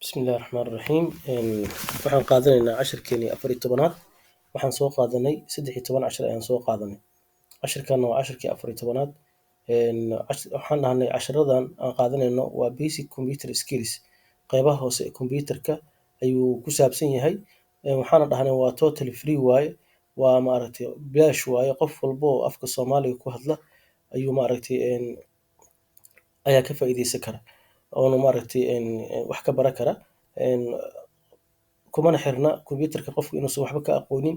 بسم الله الرحمن الرحيم waxaan qaadanaynaa cashirkeenii 14aad waxaan soo qaadanay 13 cashir ayaan soo qaadanay cashirkan waa cashirkii 14aad waxaan dhahnay cashiradan aan qaadanayno waa basic computer skills qaybaha hoose ee computerka ayuu ku saabsan yahay waxaana dhahnay waa totally free waaye waa maaragtay bilaash waaye qof walba oo afka Soomaaliga ku hadla ayuu maaragtay ayaa ka faa'iideysan kara oo maaragtay wax ka baran kara kumana xirna computerka qofku inuusan waxba ka aqoonin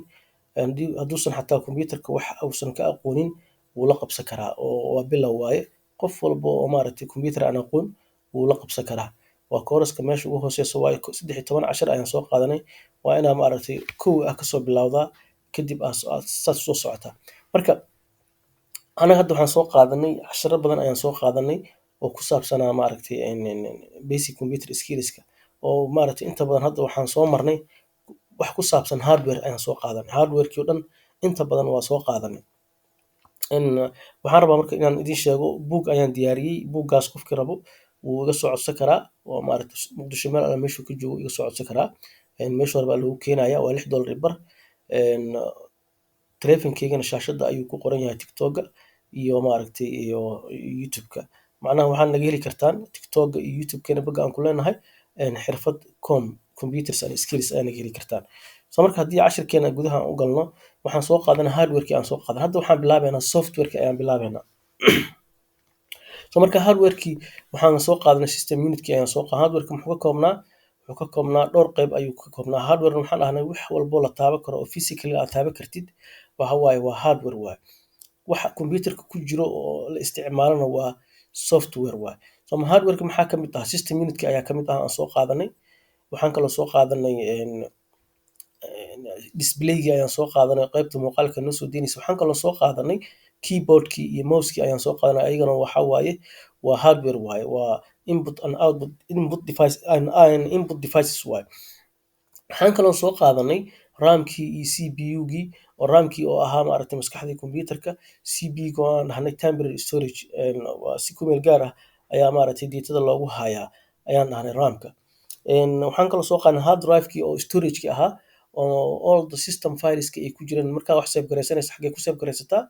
hadduusan xataa computerka wax uusan ka aqoonin wuu la qabsan karaa oo waa bilow waaye qof walba oo maaragtay computer aan aqoon wuu la qabsan karaa waa kooraska meesha ugu hooseysa waaye 13 cashir ayaan soo qaadanay waa inaa maaragtay kow kasoo bilowdaa kadib saas soo socotaa marka anaga hadda waxaan soo qaadanay cashiro badan ayaan soo qaadanay oo ku saabsanaa maaragtay basic computer skillska oo maaragtay inta badan hadda waxaan soo marnay wax ku saabsan hardware ayaan soo qaadanay hardwarekii oo dhan inta badan waa soo qaadanay waxaan rabaa marka inaan idiin sheego buug ayaan diyaariyey buuggaas qofkii rabo wuu iga soo codsan karaa oo maaragtay muqdisho meel alla meeshuu ka joogo iga soo codsan karaa meesha hore baa lagu keenaya waa $6 bar taleefankeygana shaashada ayuu ku qoran yahay tiktoka iyo maaragtay iyo youtubeka macnaha waxaad naga heli kartaan tiktoka iyo youtubekena baga aan ku leenahay xirfad computers and skills ayaa naga heli kartaan so marka haddii cashirkeena gudaha aan u galno waxaan soo qaadanay hardwareki aan soo qaadan hadda waxaan bilaabeynaa softwareki ayaan bilaabeynaa so marka hardwareki waxaan soo qaadanay system unitkii ayaan soo qaadanay hardwareki wuxuu ka koobnaa dhowr qayb ayuu ka koobnaa hardware waxaan dhahnay wax walbo la taaban karo oo physically aad taaban kartid waxa waaye waa hardware waaye waxa computerka ku jiro oo la isticmaalana waa software waaye so hardwareka maxaa ka mid ah system unitka ayaa ka mid ah aan soo qaadanay waxaan kaloo soo qaadanay displaygi ayaan soo qaadanay qaybta muuqaalka noo soo deynaysa waxaan kaloo soo qaadanay keyboardkii iyo mouseki ayaan soo qaadanay ayagana waxa waaye waa hardware waaye waa input and output input devices waaye waxaan kaloo soo qaadanay ramkii iyo cpu-gii oo ramkii oo ahaa maaragtay maskaxdii computerka cpu-ga oo aan dhahnay temporary storage waa si ku meel gaar ah ayaa maaragtay datada loogu hayaa ayaan dhahnay ramka waxaan kaloo soo qaadanay hard drive-kii oo storage-kii ahaa oo all the system fileska ay ku jireen markaa wax save garaysanaysa xaggee ku save garaysataa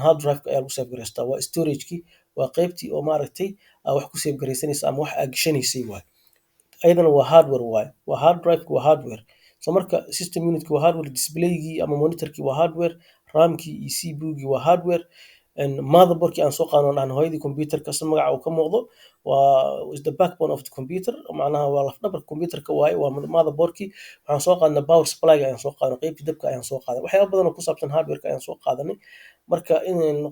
hard drive-ka ayaa lagu save garaystaa waa storage-kii waa qaybtii oo maaragtay wax ku save garaysanaysa ama wax aad gashanaysay waaye ayadana waa hardware waaye waa hard drive-ki waa hardware so marka system unitkii waa hardware displaygii ama monitorkii waa hardware ramkii iyo cpu-gii waa hardware motherboardkii aan soo qaadan dhahnay hooyadii computerka si magaca uu ka muuqdo waa is the backbone of the computer macnaha waa laf-dhabarka computerka waaye waa motherboardkii waxaan soo qaadanay power supply-ga ayaan soo qaadanay qaybtii dabka ayaan soo qaadanay waxyaabo badan oo ku saabsan hardwareka ayaan soo qaadanay marka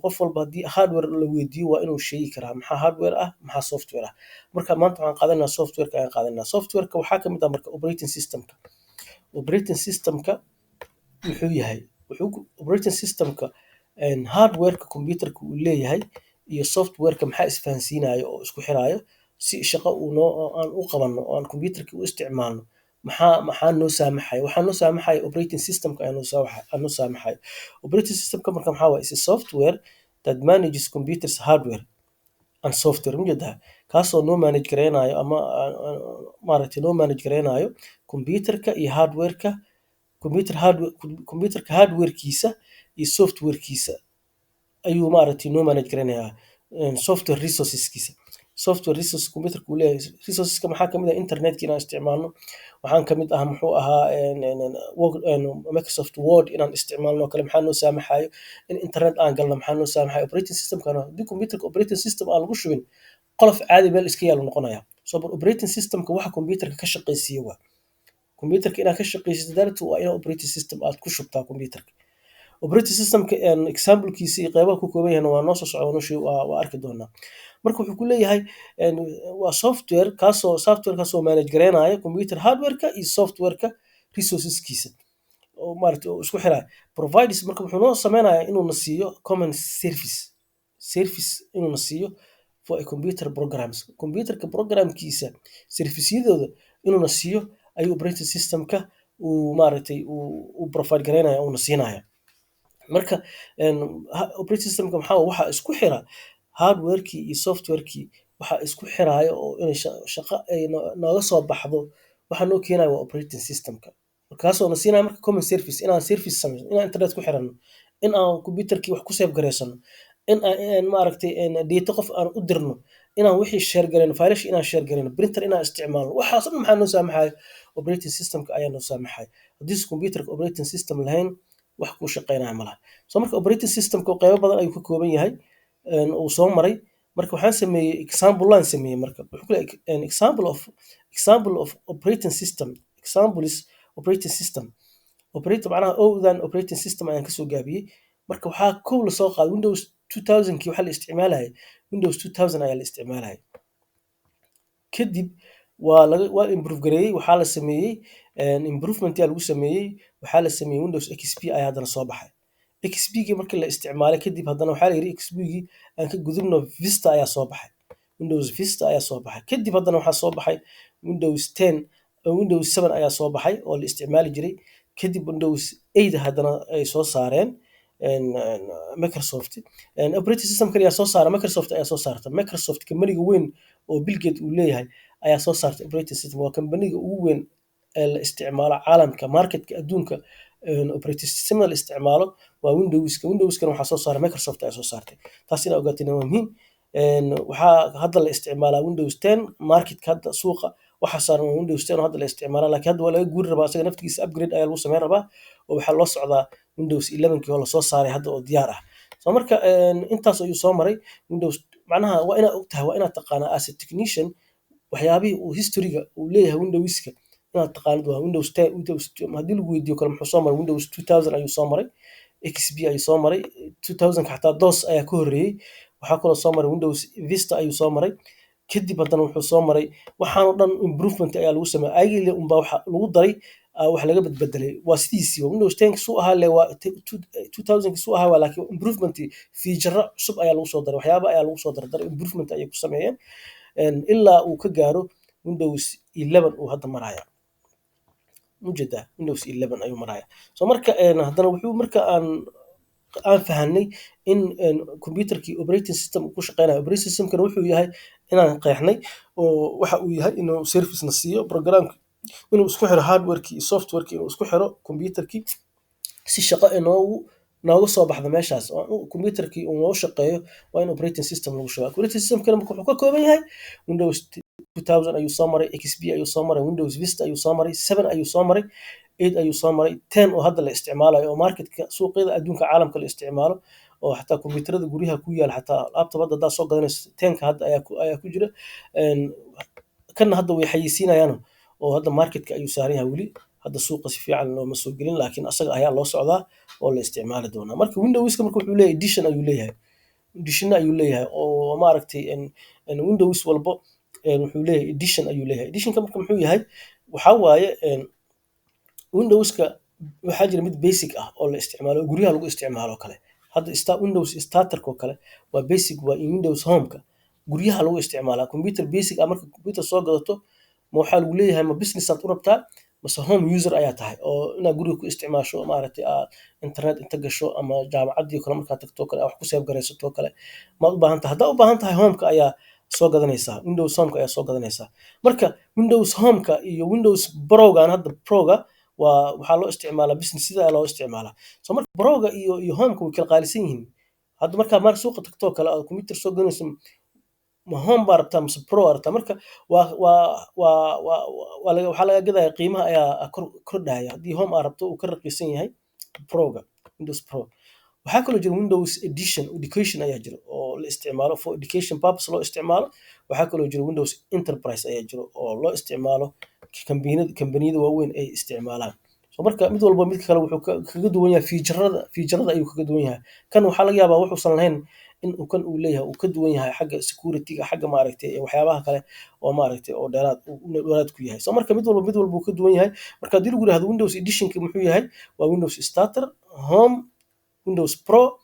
qof walba haddii hardware la weydiiyo waa inuu sheegi karaa maxaa hardware ah maxaa software ah marka maanta waxaan qaadanaynaa softwareka ayaan qaadanaynaa softwareka waxaa ka mid ah marka operating systemka wuxuu yahay operating systemka hardwareka computerka uu leeyahay iyo softwareka maxaa isfahansiinayo oo isku xiraayo si shaqo aan u qabanno oo aan computerka u isticmaalno maxaa noo saamaxaya waxaa noo saamaxaya operating systemka ayaa noo saamaxaya operating systemka marka maxaa waaye is a software that manages computers hardware and software mujadaha kaasoo noo manage gareynayo ama maaragtay noo manage gareynayo computerka iyo hardwareka computerka hardwarekiisa iyo softwarekiisa ayuu maaragtay noo manage gareynayaa software resourceskiisa software resource computerka uu leeyahay resourceska maxaa kamid ah internetka inaan isticmaalno waxaan kamid ah muxuu ahaa Microsoft Word inaan isticmaalno kale maxaa noo saamaxayo in internet aan galno maxaa noo saamaxayo operating systemkana haddii computerka operating system aan lagu shubin qolof caadi meel iska yaalo noqonaya so operating systemka waxa computerka ka shaqeysiiyo waa computerka inaad ka shaqeysiiso darteed waa in operating system aad ku shubtaa computerka operating systemka example-kiisa iyo qaybaha ku kooban yahay waa noo soo socdo waa arki doonaa marka wuxuu ku leeyahay waa softwarekaasoo manage gareynayo computer hardwareka iyo softwareka resourceskiisa oo maaragtay oo isku xiraayo providers marka wuxuu noo sameynayaa inuu na siiyo common service inuu na siiyo for a computer programs computerka programkiisa serviceyadooda inuu na siiyo ayuu operating systemka uu maaragtay uu provide gareynaya uu na siinaya marka operating systemka waxa isku xira hardwarekii iyo softwarekii waxa isku xiraayo oo inay shaqo ay nooga soo baxdo waxa noo keenayo waa operating systemka. Markaasoo na siinaya marka common service inaan service sameyno, inaan internet ku xiranno, in aan computerkii wax ku save gareysano, in aan maaragtay data qof aan u dirno, inaan wixii share gareyno, faylasha inaan share gareyno, printer inaan isticmaalno. Waxaas oo dhan maxaa noo saamaxayo? Operating systemka ayaa noo saamaxayo. Haddii computerka operating system lahayn, wax kuu shaqeynaya ma laha. So marka operating systemka qeybo badan ayuu ka kooban yahay uu soo maray. Marka waxaan sameeyey example laan sameeyey marka. Wuxuu ku leeyahay an example of operating system. Example is operating system. Operator macnaha owdan operating system ayaan kasoo gaabiyey. Marka waxaa kow la soo qaaday Windows 2000kii waxaa la isticmaalayay Windows 2000 ayaa la isticmaalayay. Kadib waa improve gareeyey, waxaa la sameeyey improvement ayaa lagu sameeyey, waxaa la sameeyey Windows XP ayaa haddana soo baxay. XP-gii markii la isticmaalay kadib haddana waxaa la yidhi XP-gii aan ka gudubno Vista ayaa soo baxay. Windows Vista ayaa soo baxay. Kadib haddana waxaa soo baxay Windows 10, Windows 7 ayaa soo baxay oo la isticmaali jiray. Kadib Windows 8 haddana ay soo saareen Microsoft. Operating system kaliya soo saara Microsoft ayaa soo saarta. Microsoft kambaniga weyn oo Bill Gates uu leeyahay ayaa soo saartay operating system. Waa kambaniga ugu weyn ee la isticmaalo caalamka, marketka adduunka operating system la isticmaalo waa Windowska. Windowskana waxaa soo saaray Microsoft ayaa soo saartay. Taas inaa ogaatina waa muhiim. Waxaa hadda la isticmaalaa Windows 10 marketka hadda suuqa waxa saaran waa Windows 10 oo hadda la isticmaalaa, laakiin hadda waa laga guuri rabaa asaga naftigiisa upgrade ayaa lagu sameyn rabaa oo waxaa loo socdaa Windows 11kii oo la soo saaray hadda oo diyaar ah. So marka intaas ayuu soo maray Windows. Macnaha waa inaad ogtahay, waa inaad taqaanaa as a technician waxyaabihii uu historyga uu leeyahay Windowska inaad taqaanid. Waa Windows 10, Windows haddii lagu weydiiyo kale muxuu soo maray Windows 2000 ayuu soo maray, XP ayuu soo maray, 2000 xataa DOS ayaa ka horreeyey. Waxaa kaloo soo maray Windows Vista ayuu soo maray. Kadib haddana wuxuu soo maray waxaan oo dhan improvement ayaa lagu sameeyay. Ayagii unbaa waxa lagu daray wax laga badbedelay. Waa sidiisii Windows 10 suu ahaa le waa 2000 suu ahaa waa, laakiin improvement feature cusub ayaa lagu soo daray. Waxyaabo ayaa lagu soo daray improvement ayay ku sameeyeen ilaa uu ka gaaro Windows 11 uu hadda maraya. Mujeda Windows 11 ayuu maraya. So marka haddana wuxuu marka aan fahanay in computerkii operating system uu ku shaqeynayo. Operating systemkana wuxuu yahay inaan qeexnay oo waxa uu yahay inuu service na siiyo programka, inuu isku xiro hardwareki iyo softwareki, inuu isku xiro computerkii si shaqo nooga soo baxdo meeshaas. Oo computerkii uu noo shaqeeyo waa in operating system lagu shubo. Operating systemkana marka wuxuu ka kooban yahay Windows 2000 ayuu soo maray, XP ayuu soo maray, Windows Vista ayuu soo maray, 7 ayuu soo maray, 8 ayuu soo maray, 10 oo hadda la isticmaalayo oo marketka suuqyada adduunka caalamka la isticmaalo oo xataa kombiyuutarada guryaha ku yaal, xataa laptop hadda haddaad soo gadanayso 10ka hadda ayaa ku jira. Kana hadda way xayeysiinayaan oo hadda marketka ayuu saaran yahay weli. Hadda suuqa si fiican looma soo gelin, laakiin asaga ayaa loo socdaa oo la isticmaali doonaa. Marka Windowska marka wuxuu leeyahay edition ayuu leeyahay. Edition ayuu leeyahay oo maaragtay Windows walbo wuxuu leeyahay edition ayuu leeyahay. Editionka marka muxuu yahay? Waxaa waaye Windowska waxaa jira mid basic ah oo la isticmaalo guryaha lagu isticmaalo kale. Hadda Windows starterka oo kale waa basic, waa Windows Home-ka guryaha lagu isticmaalaa. Computer basic ah marka computer soo gadato ma waxaa lagu leeyahay ma business aad u rabtaa mase home user ayaa tahay oo inaad guriga ku isticmaasho maaragtay internet inta gasho ama jaamacadii kale markaad tagto kale wax ku save garaysato kale ma u baahan tahay. Haddaa u baahan tahay home-ka ayaa soo gadanaysaa, Windows Home-ka ayaa soo gadanaysaa. Marka Windows Home-ka iyo Windows Pro-gaan hadda Pro-ga waxaa loo isticmaalaa business sida loo isticmaalaa. So marka Pro-ga iyo Home-ka way kala qaalisan yihiin. Hadda markaa suuqa tagto kale aad computer soo gadanayso ma home baa rabtaa mase Pro baa rabtaa. Marka waxaa laga gadaya qiimaha ayaa kordhaya. Haddii home aad rabto uu ka raqiisan yahay Pro-ga, Windows Pro. Waxaa kaloo jira Windows Education ayaa jira oo la isticmaalo for education purpose loo isticmaalo. Waxaa kaloo jira Windows Enterprise ayaa jira oo loo isticmaalo kambaniyada waaweyn ay isticmaalaan. So marka mid walba mid kale wuxuu kaga duwan yahay feature-rada ayuu kaga duwan yahay. Kan waxaa laga yaabaa wuxuusan lahayn in uu kan uu leeyahay uu ka duwan yahay xagga security-ga, xagga maaragtay waxyaabaha kale oo maaragtay oo dheeraad ku yahay. So marka mid walba uu ka duwan yahay. Marka haddii lagu yiraahdo Windows Edition-ka muxuu yahay? Waa Windows Starter, Home, Windows Pro,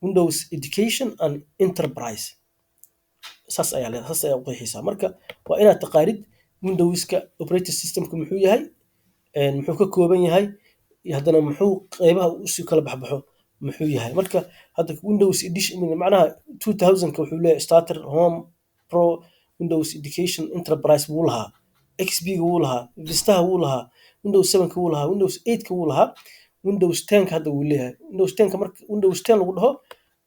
Windows Education and Enterprise. saas ayaa u qeexaysaa. Marka waa inaad taqaanid Windowska operating systemka muxuu yahay, muxuu ka kooban yahay, iyo haddana muxuu qeybaha u sii kala baxbaxo muxuu yahay. Marka hadda Windows Edition macnaha 2000ka wuxuu leeyahay Starter, Home, Pro, Windows Education Enterprise wuu lahaa, XP ga wuu lahaa, Vistaha wuu lahaa, Windows 7 ka wuu lahaa, Windows 8 ka wuu lahaa, Windows 10 ka hadda wuu leeyahay. Windows 10 ka marka Windows 10 lagu dhaho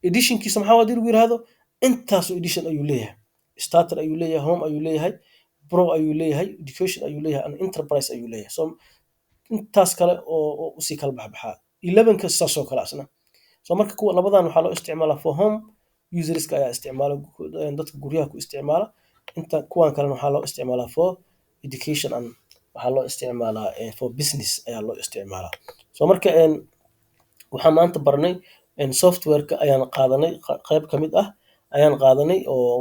editionkiisa maxaa waa lagu yiraahdo intaasoo edition ayuu leeyahay. Starter ayuu leeyahay, Home ayuu leeyahay, Pro ayuu leeyahay, Education ayuu leeyahay, and Enterprise ayuu leeyahay. So intaas kale oo usii kala baxbaxaa. 11 ka saasoo kale asna. So marka kuwa labadan waxaa loo isticmaalaa for home userska ayaa isticmaala, dadka guryaha ku isticmaala. Inta kuwan kalena waxaa loo isticmaalaa for education and waxaa loo isticmaalaa for business ayaa loo isticmaalaa. So marka waxaan maanta barnay software-ka ayaan qaadanay, qayb ka mid ah ayaan qaadanay oo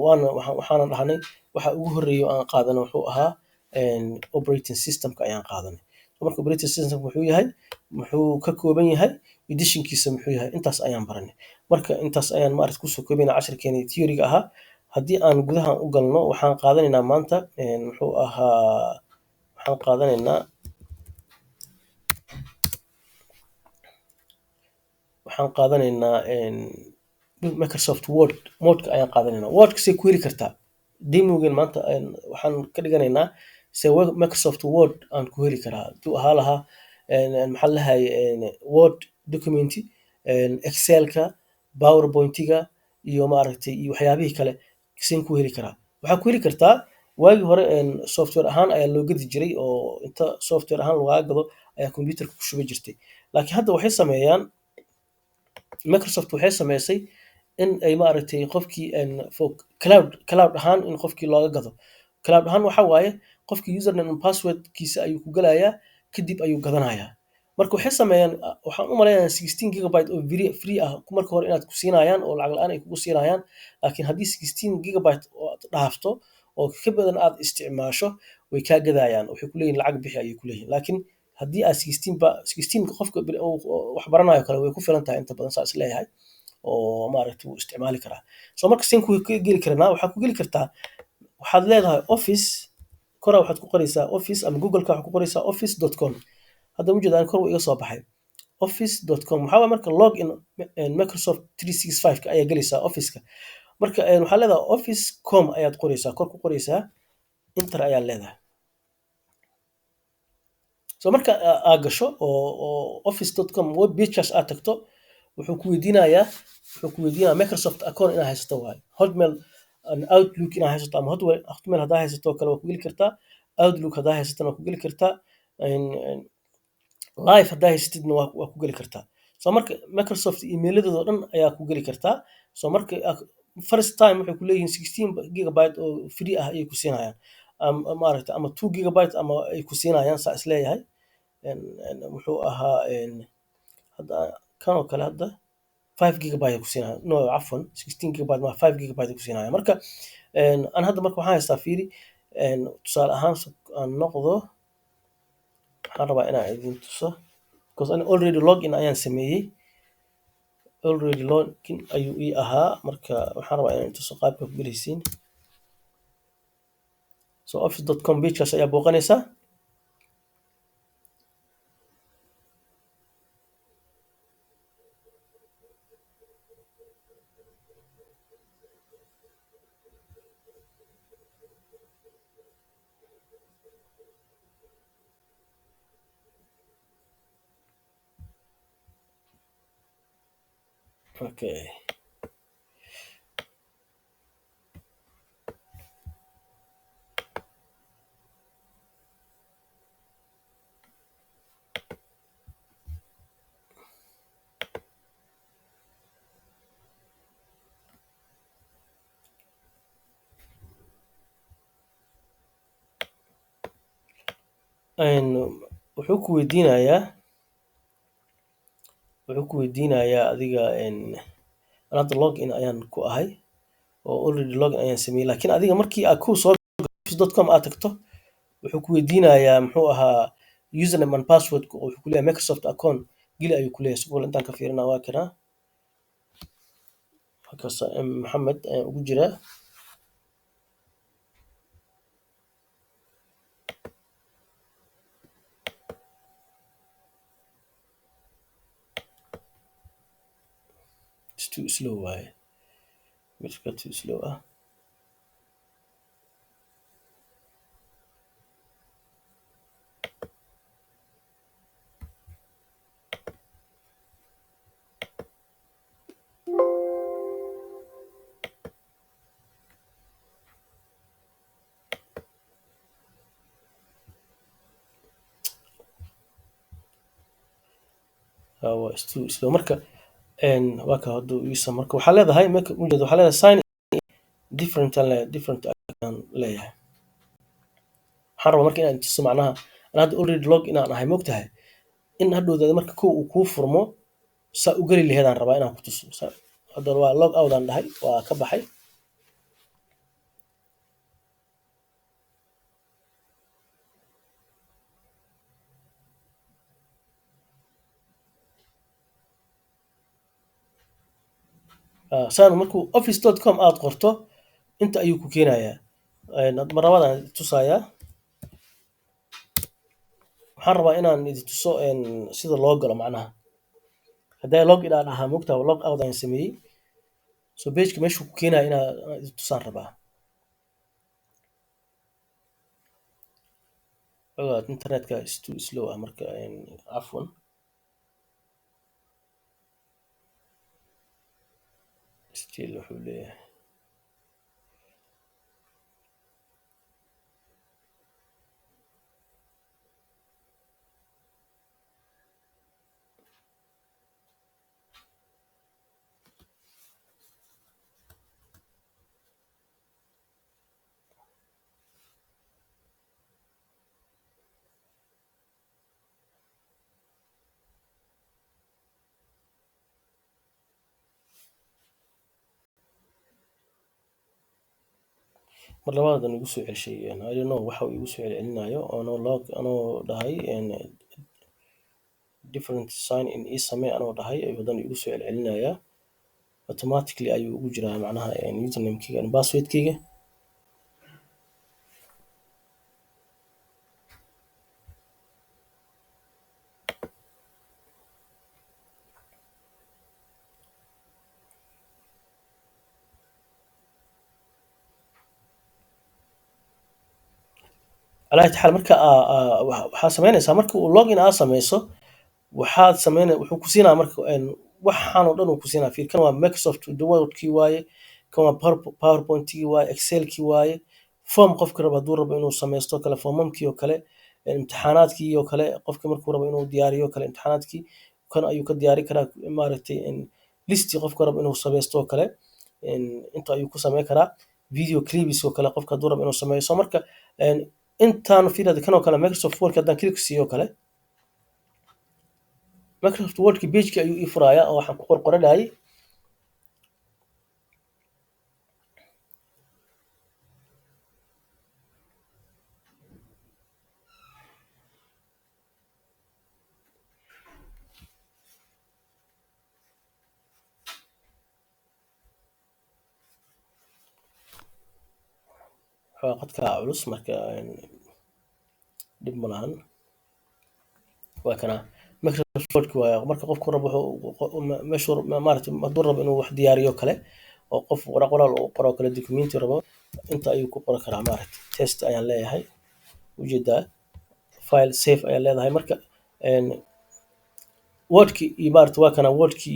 waxaana dhahnay waxa ugu horeeya oo aan qaadanay wuxuu ahaa operating system-ka ayaan qaadanay. So marka operating system wuxuu yahay, muxuu ka kooban yahay, editionkiisa muxuu yahay, intaas ayaan baranay. Marka intaas ayaan maaragtay kusoo koobaynaa casharkeena theory-ga ahaa. Haddii aan gudaha u galno waxaan qaadanaynaa maanta muxuu ahaa, waxaan qaadanaynaa Microsoft Word. Word-ka ayaan qaadanaynaa. Word-ka say ku heli kartaa demogan maanta waxaan ka dhiganaynaa say Microsoft Word aan ku heli karaa. Hadduu ahaa lahaa maxaa la dhahay Word document, Excel-ka, PowerPoint-ga iyo maaragtay iyo waxyaabihii kale siin ku heli karaa. Waxaa ku heli kartaa waagii hore software ahaan ayaa loo gadi jiray oo inta software ahaan looga gado ayaa computerka ku shuba jirtay. Laakiin hadda waxay sameeyaan Microsoft waxay sameysay in ay maaragtay qofkii for cloud ahaan in qofkii looga gado. Cloud ahaan waxa waaye qofkii username and password-kiisa ayuu ku galayaa, kadib ayuu gadanayaa. Marka waxay sameeyaan, waxaan u maleynayaa 16 gigabyte oo free ah marka hore inaad ku siinayaan oo lacag la'aan ay kugu siinayaan. Laakiin haddii 16 gigabyte oo aad dhaafto oo ka badan aad isticmaasho way kaa gadayaan. Waxay ku leeyihiin lacag bixi ayay ku leeyihiin. Laakiin haddii aad 16 qofka wax baranayo kale way ku filan tahay inta badan saas leeyahay oo maaragtay wuu isticmaali karaa. So marka siin ku geli karnaa, waxaa ku geli kartaa, waxaad leedahay Office, kora waxaad ku qoraysaa Office ama Google-ka waxaad ku qoraysaa office.com. hadda ujeedaan kor wuu iga soo baxay office.com. waxaa waaye marka login Microsoft 365 ka ayaa gelaysaa Office-ka. Marka waxaa leedahay office.com ayaad qoraysaa, kor ku qoraysaa, enter ayaa leedahay. So marka aad gasho oo office.com web pages aad tagto wuxuu ku weydiinayaa Microsoft account inaad haysato waaye. Hotmail and Outlook inaad haysato ama Hotmail haddaa haysato kale waa ku geli kartaa. Outlook haddaa haysatana waa ku geli kartaa. Live haddaa haysatidna waa ku geli kartaa. So marka Microsoft email-adooda oo dhan ayaa ku geli kartaa. So marka first time waxay ku leeyihiin 16 gigabyte oo free ah ayay ku siinayaan. Maaragtay ama 2 gigabyte ama ay ku siinayaan saa is leeyahay. Wuxuu ahaa hadda kan oo kale hadda 5 gigabyte ku siinaya. No, cafwan 16 gigabyte ma 5 gigabyte ku siinaya. Marka aan hadda marka waxaan haystaa fiiri tusaale ahaan aan noqdo, waxaan rabaa inaan idin tuso because an already login ayaan sameeyey. Already login ayuu ii ahaa. Marka waxaan rabaa inaan tuso qaabka ku gelaysiin. So office.com page-kaas ayaa booqanaysaa. Okay. wuxuu ku weydiinayaa adiga hadda login ayaan ku ahay oo already login ayaan sameeyey. Laakiin adiga markii aad ku soo office.com aad tagto wuxuu ku weydiinayaa muxuu ahaa username and password oo wuxuu ku leeyahay Microsoft account geli ayuu ku leeyahay. Su'aal intaan ka fiirina waa kana halkaas Maxamed ugu jira. It's too slow waaye. Midka too slow ah. waa isla marka waa ka haduu isa marka waxaa leedahay marka ujeedo waxaa leedahay sign different aan leeyahay. waxaan rabaa marka inaan tuso macnaha aan hadda already log in aan ahay mogtahay in hadhowda marka kow uu kuu furmo saa u geli laheedaan rabaa inaan ku tuso. Hadda waa log out aan dhahay waa ka baxay. saan markuu office.com aad qorto inta ayuu ku keenayaa. mar labaadaan tusayaa. waxaan rabaa inaan idin tuso sida loo galo macnaha hadday log in aan ahaa mogtaa log out aan sameeyey so pageka meeshuu ku keenaya inaan idin tusaan rabaa. internetka is too slow ah marka cafwan still wuxuu leeyahay mar labaadan igu soo celshay I don't know waxa uu igu soo celcelinayo anoo dhahay different sign in ii samee anoo dhahay ayuu haddana igu soo celcelinayaa automatically ayuu ugu jiraa macnaha usernamekeyga and passwordkeyga. على أي حال marka waxaa sameynaysaa marka uu login aad sameyso waxaad sameynay wuxuu ku siinaa marka waxaan oo dhan uu ku siinaa fiir kan waa Microsoft Word-kii waaye kan waa PowerPoint-kii waaye Excel-kii waaye form qofka raba hadduu rabo inuu sameysto kale foomamkii oo kale imtixaanaadkii oo kale qofka markuu rabo inuu diyaariyo kale imtixaanaadkii kan ayuu ka diyaari karaa maaragtay listi qofka rabo inuu sameysto oo kale inta ayuu ku sameyn karaa video clips oo kale qofka hadduu rabo inuu sameysto marka intaan fiirada kan oo kale Microsoft Word haddaan click siiyo kale Microsoft Word-ki page-ki ayuu ii furayaa oo waxaan ku qorqoranayay qadka culus marka dhib ma lahan waa kana Microsoft Word-ki waaye marka qofku rabo meeshuu maaragtay hadduu rabo inuu wax diyaariyo kale oo qof qoraal uu qoro kale documenti rabo inta ayuu ku qori karaa maaragtay test ayaan leeyahay ujeedaa file save ayaan leedahay marka Word-ki iyo maaragtay waa kana Word-ki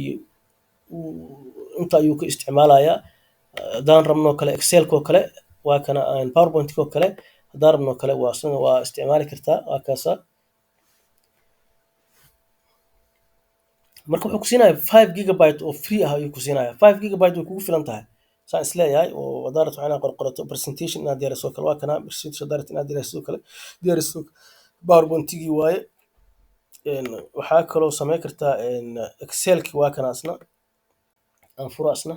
inta ayuu ka isticmaalayaa haddaan rabno kale Excel-ka oo kale waa kana PowerPoint-ka oo kale haddaan rabno kale waa isticmaali kartaa waa kaasa marka wuxuu ku siinayaa 5 gigabyte oo free ah ayuu ku siinayaa 5 gigabyte way kugu filan tahay saan isleeyahay oo haddaad rabto inaad qorqorato presentation inaad diyaariso kale waa kana presentation haddaad rabto inaad diyaariso PowerPoint-gii waaye waxaa kaloo sameyn kartaa Excel-ki waa kana asna aan furo asna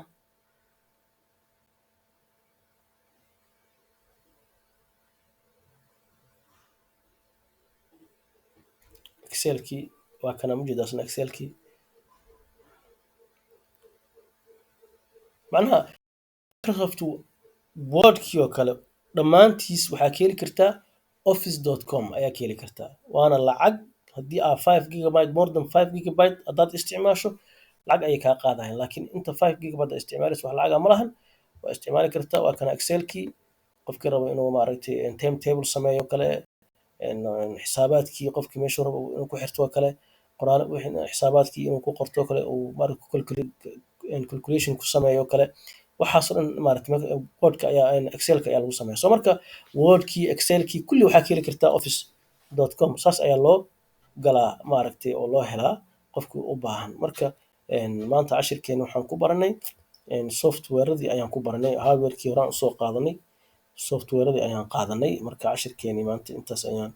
Excel-ki waa kana ujeedaa asna Excel-ki macnaha Microsoft Word-kii oo kale dhammaantiis waxaa ka heli kartaa office.com ayaa ka heli kartaa waana lacag haddii aad 5 gigabyte more than 5 gigabyte haddaad isticmaasho lacag ayay kaa qaadayaan laakiin inta 5 gigabyte aad isticmaalayso wax lacag ah ma lahan waa isticmaali kartaa waa kana Excel-kii qofkii rabo inuu maaragtay timetable sameeyo kale xisaabaadkii qofkii meeshuu rabo inuu ku xirto oo kale qoraal xisaabaadkii inuu ku qorto kale uu maaragtay calculation ku sameeyo kale waxaas oo dhan maaragtay Word-ka ayaa Excel-ka ayaa lagu sameeyaa so marka Word-kii Excel-kii kulli waxaa ka heli kartaa office.com saas ayaa loo galaa maaragtay oo loo helaa qofkii u baahan. Marka maanta cashirkeena waxaan ku baranay softwareadii ayaan ku baranay, hardwarekii horaan usoo qaadanay, softwareadii ayaan qaadanay. Marka cashirkeeni maanta intaas ayaan